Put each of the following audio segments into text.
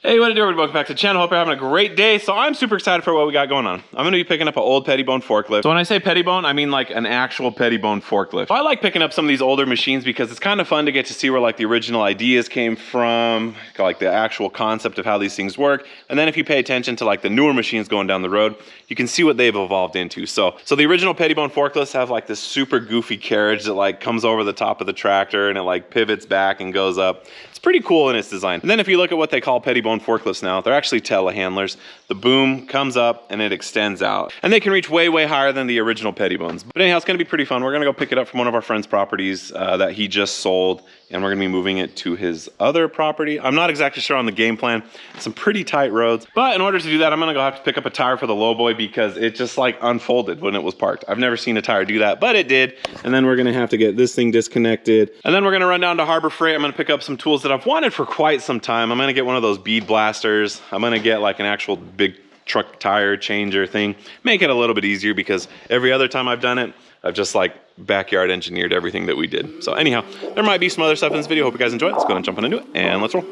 Hey, what it do, everybody? Welcome back to the channel. Hope you're having a great day. So I'm super excited for what we got going on. I'm going to be picking up an old Pettibone forklift. So when I say Pettibone, I mean like an actual Pettibone forklift. So I like picking up some of these older machines because it's kind of fun to get to see where like the original ideas came from, like the actual concept of how these things work. And then if you pay attention to like the newer machines going down the road, you can see what they've evolved into. So the original Pettibone forklifts have like this super goofy carriage that like comes over the top of the tractor and it like pivots back and goes up. It's pretty cool in its design. And then if you look at what they call Pettibone forklifts now, they're actually telehandlers. The boom comes up and it extends out. And they can reach way, way higher than the original Pettibones. But anyhow, it's gonna be pretty fun. We're gonna go pick it up from one of our friend's properties that he just sold. And we're gonna be moving it to his other property. I'm not exactly sure on the game plan. Some pretty tight roads. But in order to do that, I'm gonna go have to pick up a tire for the lowboy because it just like unfolded when it was parked. I've never seen a tire do that, but it did. And then we're gonna have to get this thing disconnected. And then we're gonna run down to Harbor Freight. I'm gonna pick up some tools that I've wanted for quite some time. I'm gonna get one of those bead blasters. I'm gonna get like an actual big truck tire changer thing. Make it a little bit easier because every other time I've done it, I've just like backyard engineered everything that we did. So anyhow, there might be some other stuff in this video. Hope you guys enjoy it. Let's go ahead and jump on into it and let's roll.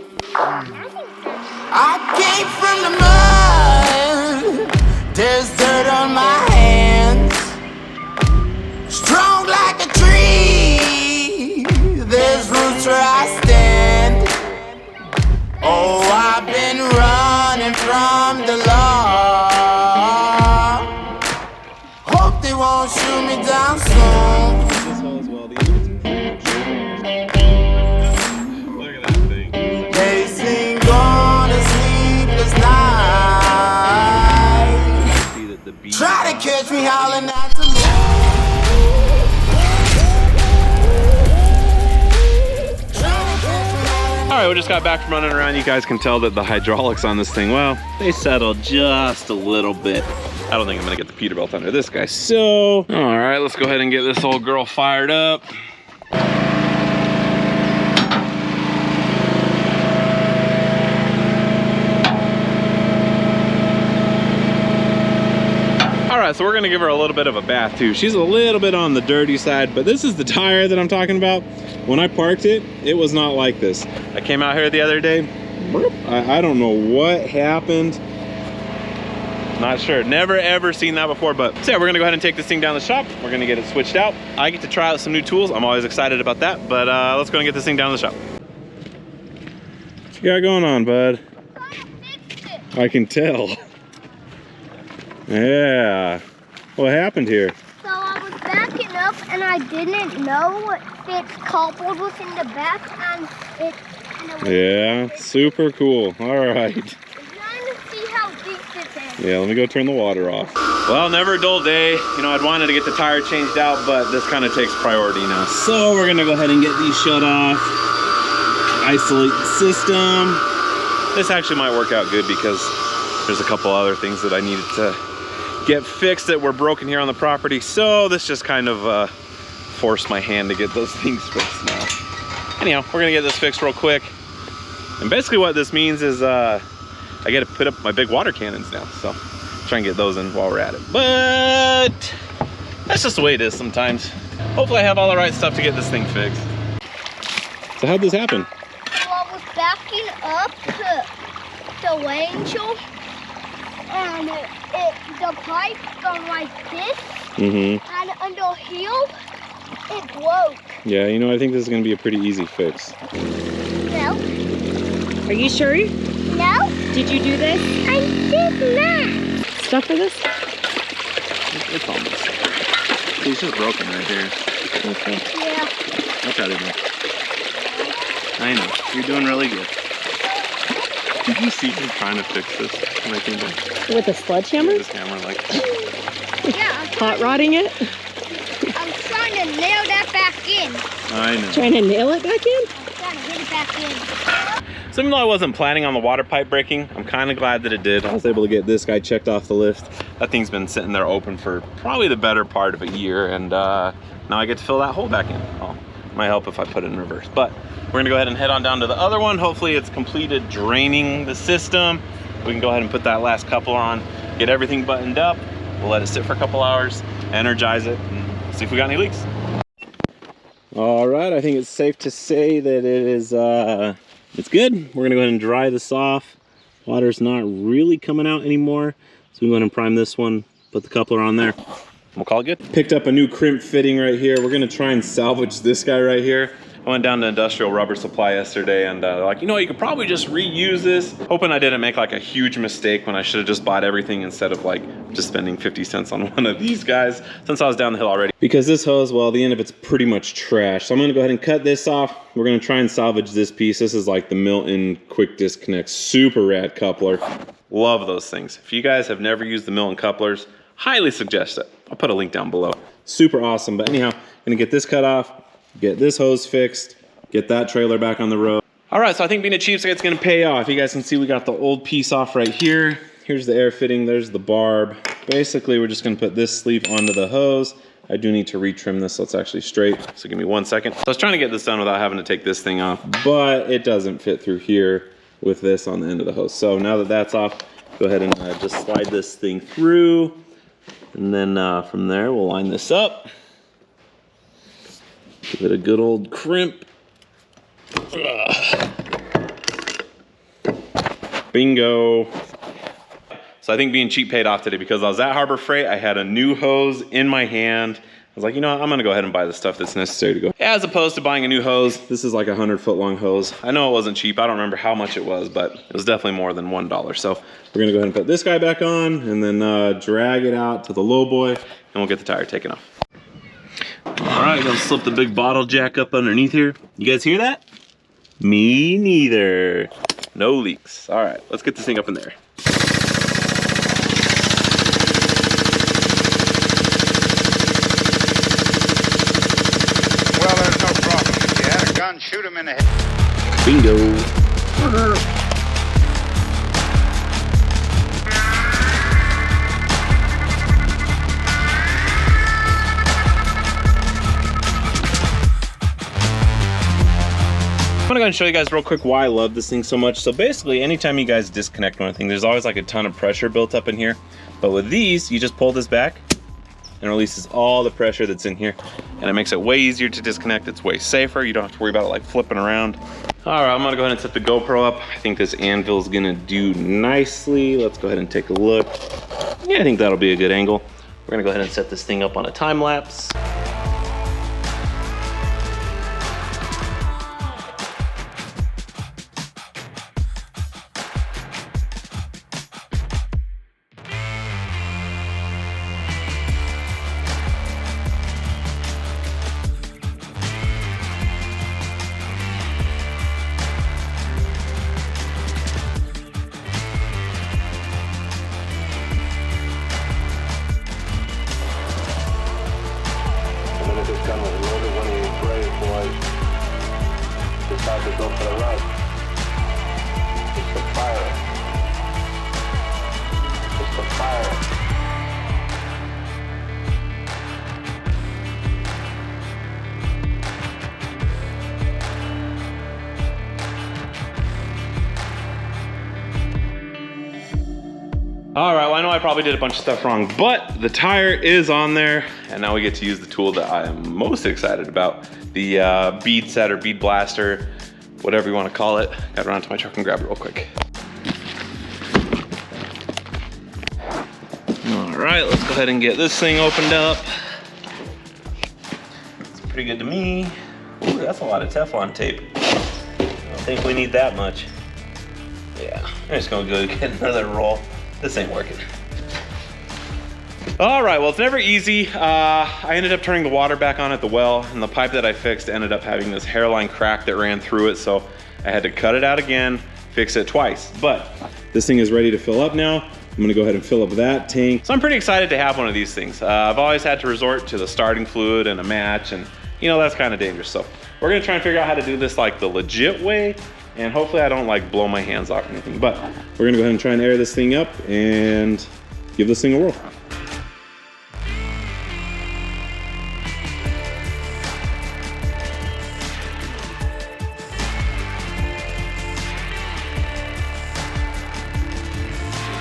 I came from the mud. There's dirt on my hands. Strong like a tree. There's roots where I stand. Oh, I've been running from the law. Hope they won't shoot me down soon. Look at that thing. They sing on a sleepless night. Try to catch me howling at the moon. All right, we just got back from running around. You guys can tell that the hydraulics on this thing, well, they settled just a little bit. I don't think I'm gonna get the Peterbilt under this guy. So, all right, let's go ahead and get this old girl fired up. All right, so we're gonna give her a little bit of a bath too. She's a little bit on the dirty side, but this is the tire that I'm talking about. When I parked it, it was not like this. I came out here the other day. I don't know what happened. Not sure, never ever seen that before, but so yeah, we're gonna go ahead and take this thing down the shop. We're gonna get it switched out. I get to try out some new tools. I'm always excited about that, but let's go and get this thing down the shop. What you got going on, bud? I can tell. Yeah. What happened here? So I was backing up and I didn't know it coupled within the back and it yeah, super cool. All right. Trying to see how deep this is. Yeah, let me go turn the water off. Well, never a dull day. You know, I'd wanted to get the tire changed out, but this kind of takes priority now. So we're gonna go ahead and get these shut off. Isolate the system. This actually might work out good because there's a couple other things that I needed to get fixed that were broken here on the property. So this just kind of forced my hand to get those things fixed now. Anyhow, we're gonna get this fixed real quick. And basically what this means is I get to put up my big water cannons now. So try and get those in while we're at it. But that's just the way it is sometimes. Hopefully I have all the right stuff to get this thing fixed. So how'd this happen? So I was backing up to the Angel and the pipe gone like this. And under heel, it broke. Yeah, you know, I think this is gonna be a pretty easy fix. No. Are you sure? No. Did you do this? I did not. Stuff for this? It's almost. It's just broken right here. Okay. Yeah. I'll try to do. I know, you're doing really good. Did you see me trying to fix this when I came back? With a sledgehammer? This hammer, like. Yeah. Hot rodding it? I'm trying to nail that back in. I know. Trying to nail it back in? I'm trying to get it back in. So even though I wasn't planning on the water pipe breaking, I'm kind of glad that it did. I was able to get this guy checked off the lift. That thing's been sitting there open for probably the better part of a year, and now I get to fill that hole back in. Oh, might help if I put it in reverse, but we're gonna go ahead and head on down to the other one. Hopefully it's completed draining the system. We can go ahead and put that last coupler on, get everything buttoned up. We'll let it sit for a couple hours, energize it, and see if we got any leaks. All right, I think it's safe to say that it is it's good. We're gonna go ahead and dry this off. Water's not really coming out anymore. So we go ahead and prime this one, put the coupler on there. We'll call it good. Picked up a new crimp fitting right here. We're gonna try and salvage this guy right here. I went down to Industrial Rubber Supply yesterday and they're like, you know, you could probably just reuse this. Hoping I didn't make like a huge mistake when I should have just bought everything instead of like just spending 50 cents on one of these guys since I was down the hill already. Because this hose, well, the end of it's pretty much trash. So I'm gonna go ahead and cut this off. We're gonna try and salvage this piece. This is like the Milton Quick Disconnect, super rad coupler. Love those things. If you guys have never used the Milton couplers, highly suggest it. I'll put a link down below. Super awesome. But anyhow, I'm gonna get this cut off, get this hose fixed, get that trailer back on the road. All right, so I think being a cheapskate's gonna pay off. You guys can see we got the old piece off right here. Here's the air fitting, there's the barb. Basically, we're just gonna put this sleeve onto the hose. I do need to retrim this so it's actually straight. So give me 1 second. So I was trying to get this done without having to take this thing off, but it doesn't fit through here with this on the end of the hose. So now that that's off, go ahead and just slide this thing through. And then from there, we'll line this up. Give it a good old crimp. Bingo. So I think being cheap paid off today because I was at Harbor Freight. I had a new hose in my hand. I was like, you know what? I'm gonna go ahead and buy the stuff that's necessary to go. As opposed to buying a new hose, this is like a 100-foot long hose. I know it wasn't cheap. I don't remember how much it was, but it was definitely more than $1. So we're gonna go ahead and put this guy back on and then drag it out to the low boy and we'll get the tire taken off. All right, gonna slip the big bottle jack up underneath here. You guys hear that? Me neither. No leaks. All right, let's get this thing up in there. Well, there's no problem. If you had a gun, shoot him in the head. Bingo. I'm gonna go and show you guys real quick why I love this thing so much. So basically, anytime you guys disconnect one thing, there's always like a ton of pressure built up in here. But with these, you just pull this back and releases all the pressure that's in here. And it makes it way easier to disconnect. It's way safer. You don't have to worry about it like flipping around. All right, I'm gonna go ahead and set the GoPro up. I think this anvil is gonna do nicely. Let's go ahead and take a look. Yeah, I think that'll be a good angle. We're gonna go ahead and set this thing up on a time lapse. Decide to go for the ride. Just a fire. Just a fire. All right, well, I know I probably did a bunch of stuff wrong, but the tire is on there, and now we get to use the tool that I am most excited about, the bead set or bead blaster, whatever you want to call it. Got around to my truck and grab it real quick. All right, let's go ahead and get this thing opened up. It's pretty good to me. Ooh, that's a lot of Teflon tape. I don't think we need that much. Yeah, I'm just gonna go get another roll. This ain't working. All right, well, it's never easy. I ended up turning the water back on at the well, and the pipe that I fixed ended up having this hairline crack that ran through it, so I had to cut it out again, fix it twice. But this thing is ready to fill up now. I'm gonna go ahead and fill up that tank. So I'm pretty excited to have one of these things. I've always had to resort to the starting fluid and a match, and you know, that's kind of dangerous. So we're gonna try and figure out how to do this like the legit way, and hopefully I don't like blow my hands off or anything. But we're gonna go ahead and try and air this thing up and give this thing a whirl.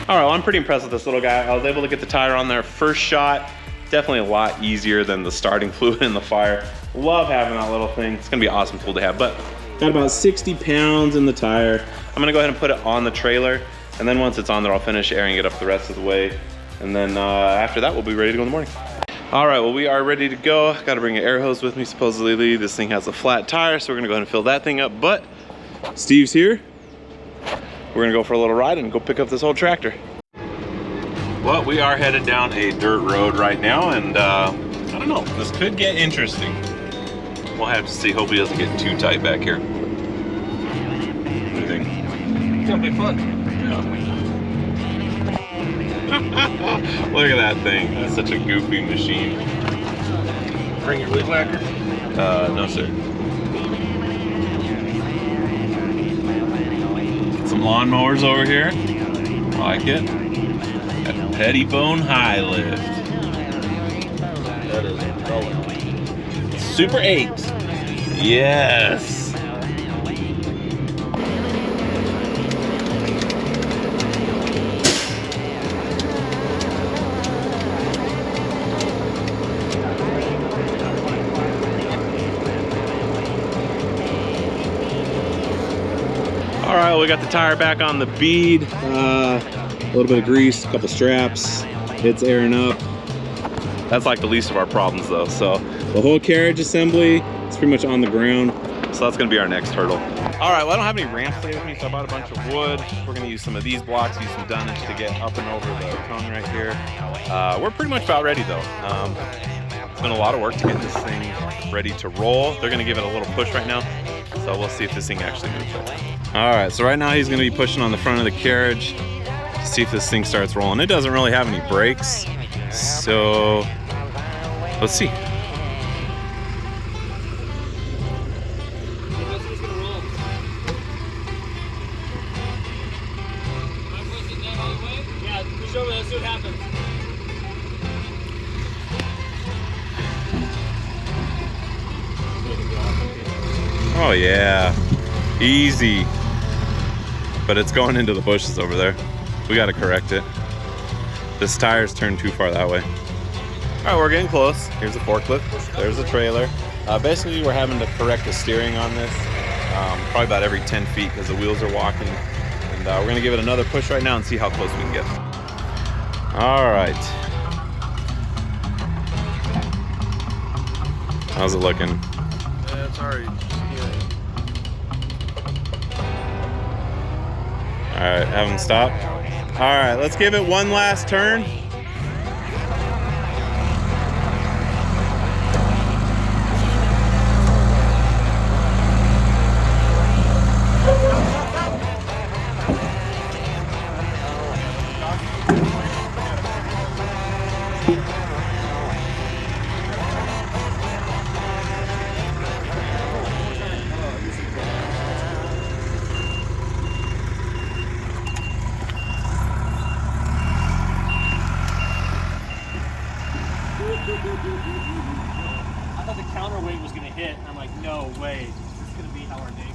All right, well, I'm pretty impressed with this little guy. I was able to get the tire on there first shot. Definitely a lot easier than the starting fluid in the fire. Love having that little thing. It's gonna be an awesome tool to have, but got about 60 pounds in the tire. I'm gonna go ahead and put it on the trailer. And then once it's on there, I'll finish airing it up the rest of the way. And then after that, we'll be ready to go in the morning. All right, well, we are ready to go. Got to bring an air hose with me, supposedly. This thing has a flat tire, so we're gonna go ahead and fill that thing up. But Steve's here. We're gonna go for a little ride and go pick up this old tractor. Well, we are headed down a dirt road right now, and I don't know, this could get interesting. We'll have to see. Hope he doesn't get too tight back here. What do you think? It's gonna be fun. Look at that thing. That's such a goofy machine. Bring your weed whacker. No, sir. Some lawnmowers over here. I like it. Got the Pettibone high lift. That is a color. Super 8. Yes. All right, we got the tire back on the Bead. A little bit of grease, a couple straps. It's airing up. That's like the least of our problems though. So the whole carriage assembly is pretty much on the ground. So that's gonna be our next hurdle. All right, well, I don't have any ramps today with me, so I bought a bunch of wood. We're gonna use some of these blocks, use some dunnage to get up and over the cone right here. We're pretty much about ready though. It's been a lot of work to get this thing ready to roll. They're gonna give it a little push right now. So we'll see if this thing actually moves right. All right, so right now he's gonna be pushing on the front of the carriage to see if this thing starts rolling. It doesn't really have any brakes, so let's see. Oh yeah, easy. But it's going into the bushes over there. We gotta correct it. This tire's turned too far that way. All right, we're getting close. Here's the forklift, there's the trailer. Basically, we're having to correct the steering on this, probably about every 10 feet because the wheels are walking. And we're gonna give it another push right now and see how close we can get. All right. How's it looking? Yeah, it's already All right, have them stop. All right, let's give it one last turn. I thought the counterweight was going to hit, and I'm like, no way. This is going to be how our day goes.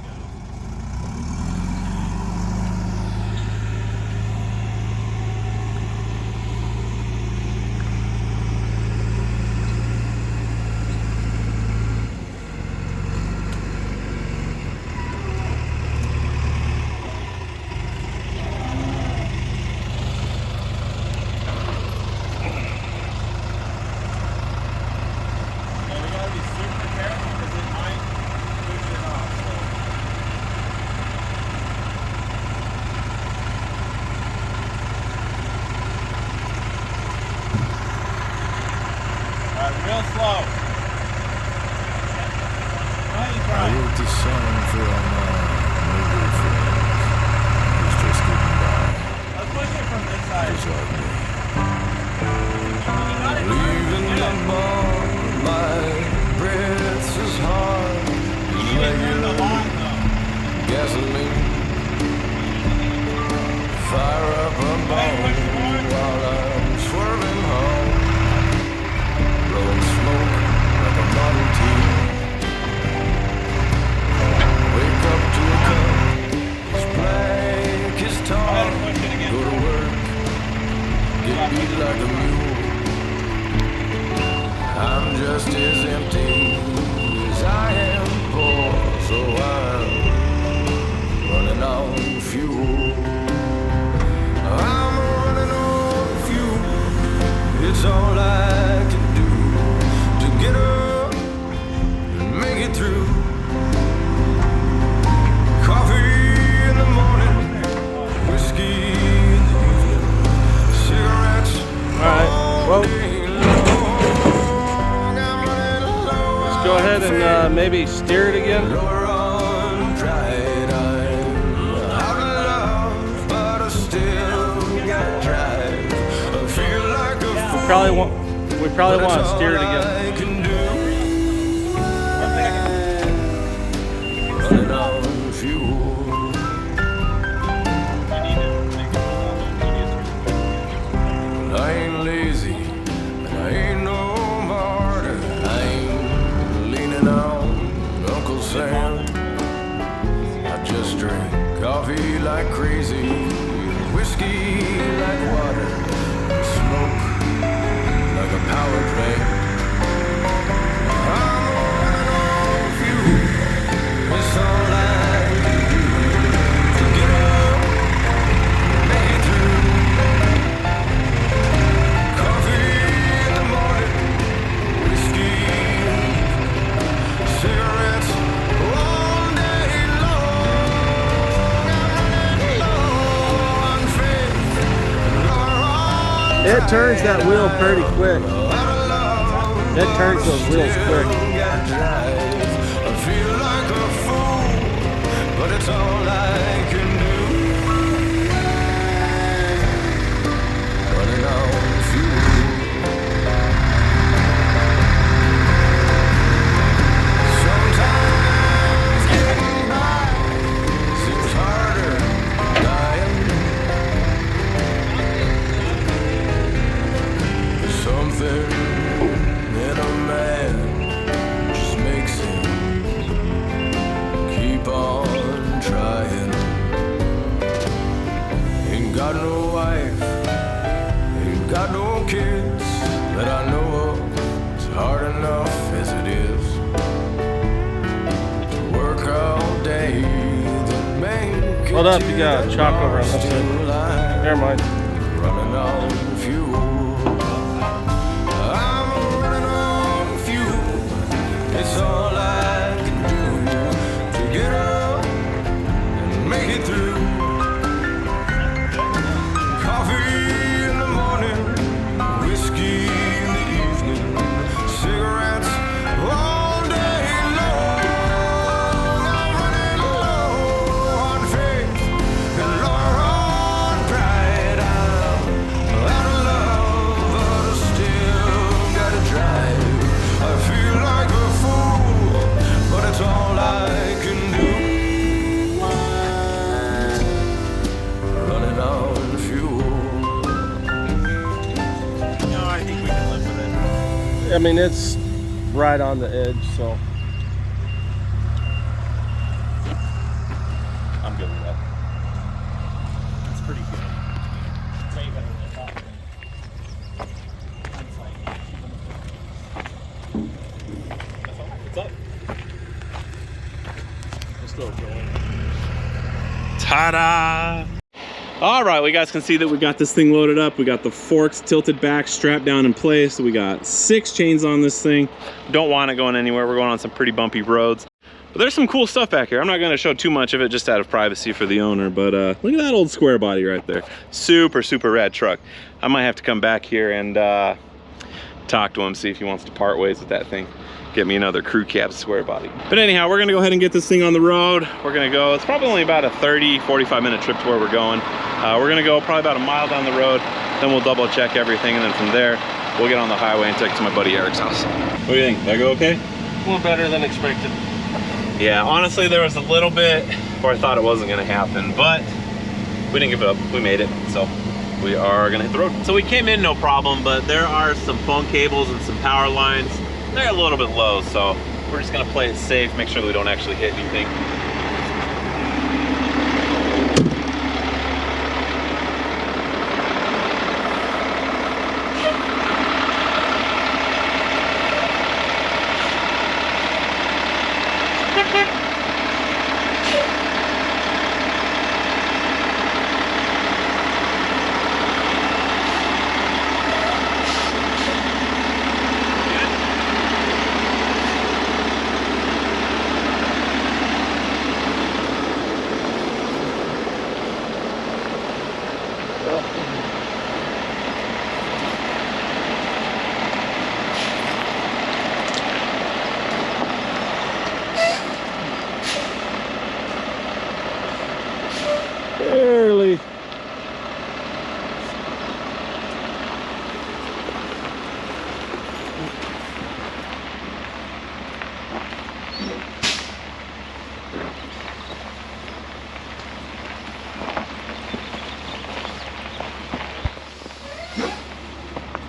Real slow. I wrote this song for all my neighbor friends who's just getting by. Let's push it from this side. Just like me. Leaving the bar, my breath is hard. Regular gasoline. Fire up a bone while I'm swerving home. Blowing smoke like a Model T. Wake up to a cup as black as tar. Go to work, get beat like a mule. I'm just as empty as I am poor, so I'm running on fuel. then maybe steer it again. Lower on pride, I'm out of love, but I still got drive. I feel like a fool. We probably want to steer it again. I can do. Running on fuel. I ain't lazy, and I ain't no martyr. I ain't leaning on Uncle Sam. I just drink coffee like crazy, whiskey like water, and smoke like a power plant. I'm running on fuel. It's all I can do to get up, make it through. Coffee in the morning, whiskey, cigarettes all day long. I'm running low on faith, lower on It turns that wheel pretty quick. It turns those wheels quick. I feel like a fool, but it's all I can do. Running on fuel. Sometimes getting by seems harder than dying. There's something in a man just makes him keep on trying. Ain't got no wife, ain't got no kids that I know of. It's hard enough as it is to work all day, then make it Hold up, to you got that chalk over on last this side. in line. Never mind. Running on fuel. I'm running on fuel. It's all I can do to get up and make it through. Coffee in the morning, whiskey in the evening, cigarettes all day long. I'm running low on faith and lower on pride. I'm out of love, but I still gotta drive. I feel like a fool, but it's all I can do. Running on fuel. No, I think we can live with it. I mean, it's right on the edge, so. I'm good with that. That's pretty good. It's way better than I thought. It's like, what's up? Let's go, Ta-da! All right, well, you guys can see that we got this thing loaded up. We got the forks tilted back, strapped down in place. We got 6 chains on this thing. Don't want it going anywhere. We're going on some pretty bumpy roads. But there's some cool stuff back here. I'm not gonna show too much of it just out of privacy for the owner, but look at that old square body right there. Super, super rad truck. I might have to come back here and talk to him, see if he wants to part ways with that thing. Get me another crew cab square body. But anyhow, we're gonna go ahead and get this thing on the road. We're gonna go, it's probably only about a 30-45 minute trip to where we're going. We're gonna go probably about a mile down the road, then we'll double check everything, and then from there, we'll get on the highway and take it to my buddy Eric's house. What do you think? Did I go okay? A little better than expected. Yeah, honestly, there was a little bit where I thought it wasn't gonna happen, but we didn't give it up. We made it, so we are gonna hit the road. So we came in no problem, but there are some phone cables and some power lines. They're a little bit low, so we're just gonna play it safe, make sure that we don't actually hit anything.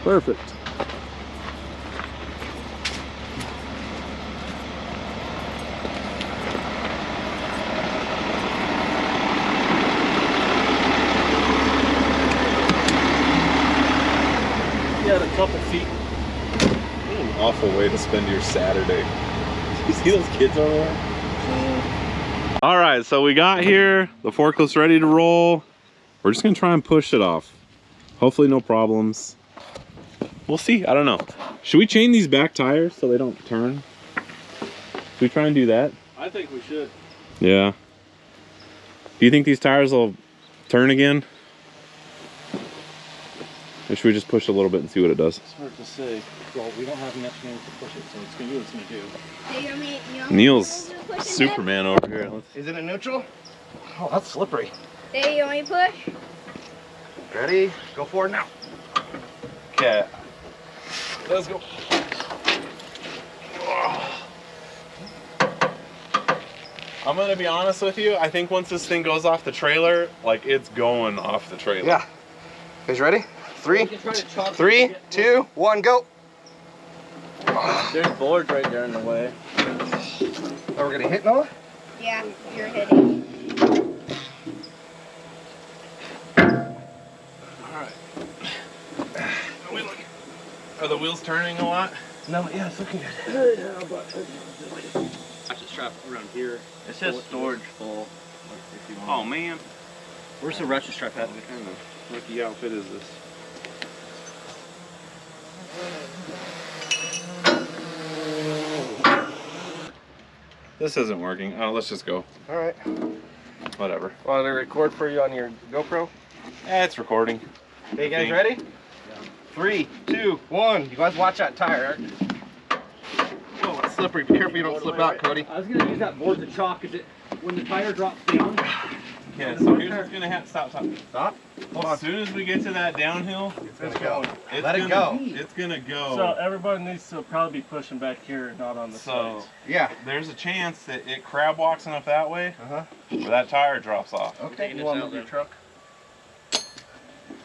Perfect. Yeah, a couple feet. What an awful way to spend your Saturday. You see those kids over there? All right, so we got here. The forklift's ready to roll. We're just gonna try and push it off. Hopefully no problems. We'll see, I don't know. Should we chain these back tires so they don't turn? Should we try and do that? I think we should. Yeah. Do you think these tires will turn again? Or should we just push a little bit and see what it does? It's hard to say. Well, we don't have enough hands to push it, so it's gonna do what it's gonna do. Hey, you want Neil's me to push it Superman over here. Is it in neutral? Oh, that's slippery. then? Hey, you want me to push? Ready? Go forward now. Okay. Let's go. I'm gonna be honest with you. I think once this thing goes off the trailer, like it's going off the trailer. Yeah. You guys ready? 3, 2, 1, go. There's boards right there in the way. Oh, we're gonna hit Noah? Yeah, you're hitting. Alright. Are the wheels turning a lot? No, yeah, it's looking good. Ratchet strap around here. It says storage full. If you want. Oh man. Where's the ratchet strap at? What kind of rookie outfit is this? This isn't working. Oh, let's just go. All right. Whatever. Want to record for you on your GoPro? It's recording. Hey, you guys ready? 3, 2, 1. You guys watch that tire. Oh, it's slippery. Be careful you don't slip out, Cody. I was gonna use that board to chalk. Is it when the tire drops down? Yeah, so here's what's gonna happen. Stop. Stop. Hold on. As soon as we get to that downhill, It's gonna go. it's Let it gonna- go. It's gonna go. So everybody needs to probably be pushing back here, not on the So sides. Yeah. there's a chance that it crab walks enough that way Uh-huh. where that tire drops off. Okay. You want to move your truck?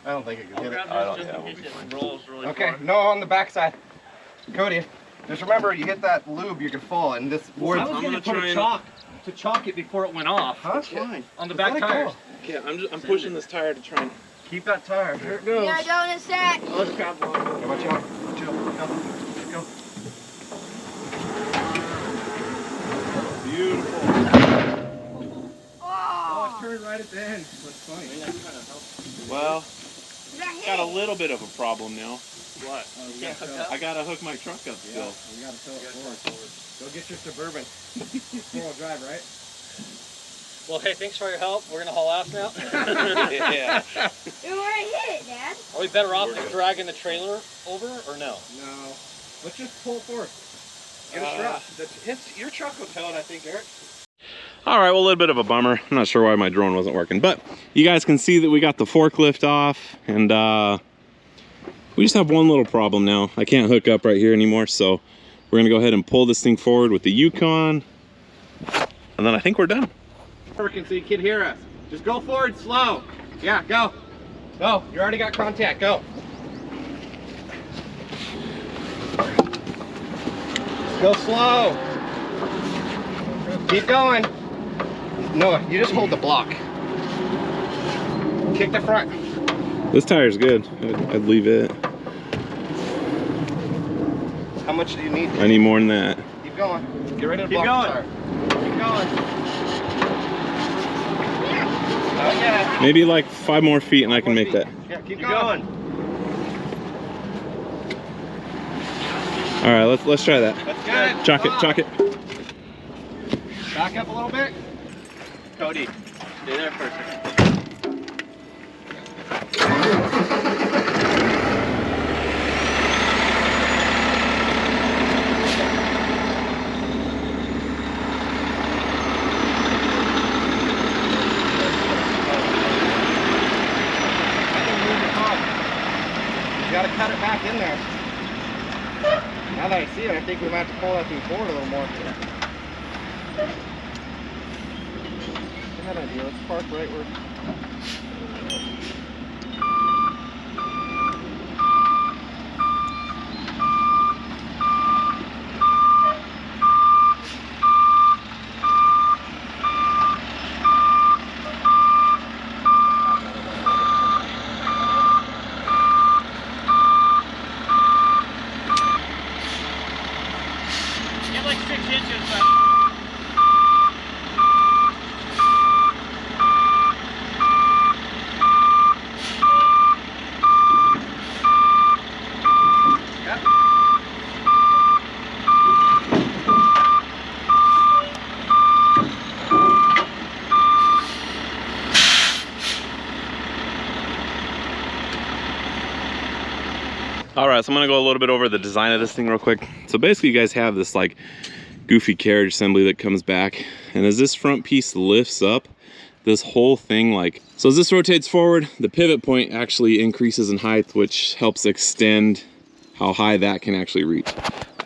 I don't think it can hit it. I don't know. Rolls really Okay. No, on the backside. Cody, just remember, you hit that lube, you can fall, and this board. I was I'm gonna gonna put try a and- chalk to chalk it before it went off. Huh? Fine. On the Just back let it go. tires. Yeah, I'm pushing this tire to try and. Keep that tire. Here it goes. Yeah, go in a sec. Let's grab one. Okay, watch out. Chill. Go. Beautiful. Oh, it turned right at the end. That's funny. Well, Is that got a hit? little bit of a problem now. What? I gotta hook my truck up still. We gotta tow it forward. Go get your Suburban. Four-wheel drive, right? Well, hey, thanks for your help. We're gonna haul ass now. Yeah. You want to hit it, Dad? Are we better off than dragging the trailer over or no? No. Let's just pull it forward. Get a strap. Your truck will tow it, I think, Eric. All right, well, a little bit of a bummer. I'm not sure why my drone wasn't working, but you guys can see that we got the forklift off, and we just have one little problem now. I can't hook up right here anymore, so we're gonna go ahead and pull this thing forward with the Yukon, and then I think we're done. Working so you can hear us. Just go forward slow. Yeah, go. Go. You already got contact. Go. Just go slow. Keep going. Noah, you just hold the block. Kick the front. This tire's good. I'd leave it. How much do you need? I need more than that. Keep going. Get ready to Keep block going. the tire. Keep going. Yeah. Maybe like 5 more feet and I can make that. Yeah, keep going. All right, let's try that. That's good. Chalk it, Up. chalk it. Back up a little bit. Cody, stay there for a second. You gotta cut it back in there. Now that I see it, I think we might have to pull that thing forward a little more. Good idea. Let's park right where. All right, so I'm gonna go a little bit over the design of this thing real quick. So basically you guys have this like goofy carriage assembly that comes back, and as this front piece lifts up, this whole thing, like, so as this rotates forward, the pivot point actually increases in height, which helps extend how high that can actually reach.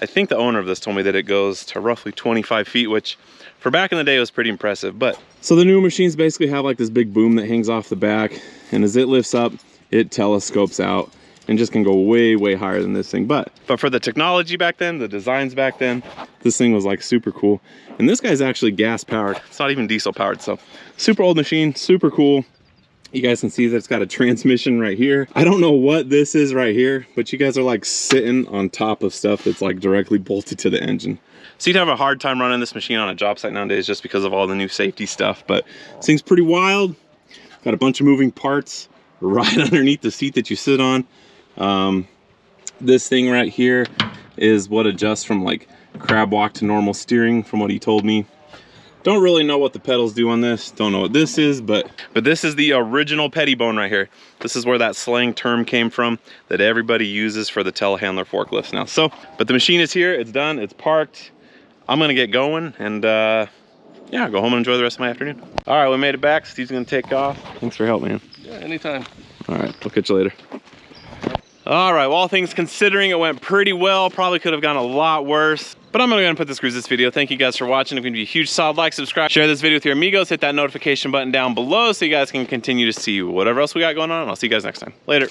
I think the owner of this told me that it goes to roughly 25 feet, which for back in the day was pretty impressive. But so the new machines basically have like this big boom that hangs off the back, and as it lifts up, it telescopes out and just can go way, way higher than this thing. But for the technology back then, the designs back then, this thing was like super cool. And this guy's actually gas powered. It's not even diesel powered. So super old machine, super cool. You guys can see that it's got a transmission right here. I don't know what this is right here, but you guys are like sitting on top of stuff that's like directly bolted to the engine. So you'd have a hard time running this machine on a job site nowadays just because of all the new safety stuff. But this thing's pretty wild. Got a bunch of moving parts right underneath the seat that you sit on. This thing right here is what adjusts from like crab walk to normal steering, from what he told me. Don't really know what the pedals do on this. Don't know what this is, but this is the original Pettibone right here. This is where that slang term came from that everybody uses for the telehandler forklifts now. So, but the machine is here, it's done, it's parked. I'm gonna get going and yeah, go home and enjoy the rest of my afternoon. All right, we made it back. Steve's gonna take off. Thanks for help, man. Yeah, anytime. All right, I'll catch you later. All right, well, all things considering, it went pretty well. Probably could have gone a lot worse, but I'm gonna go ahead and put this cruise this video. Thank you guys for watching. If you can be a huge solid like, subscribe, share this video with your amigos, hit that notification button down below so you guys can continue to see whatever else we got going on. I'll see you guys next time. Later.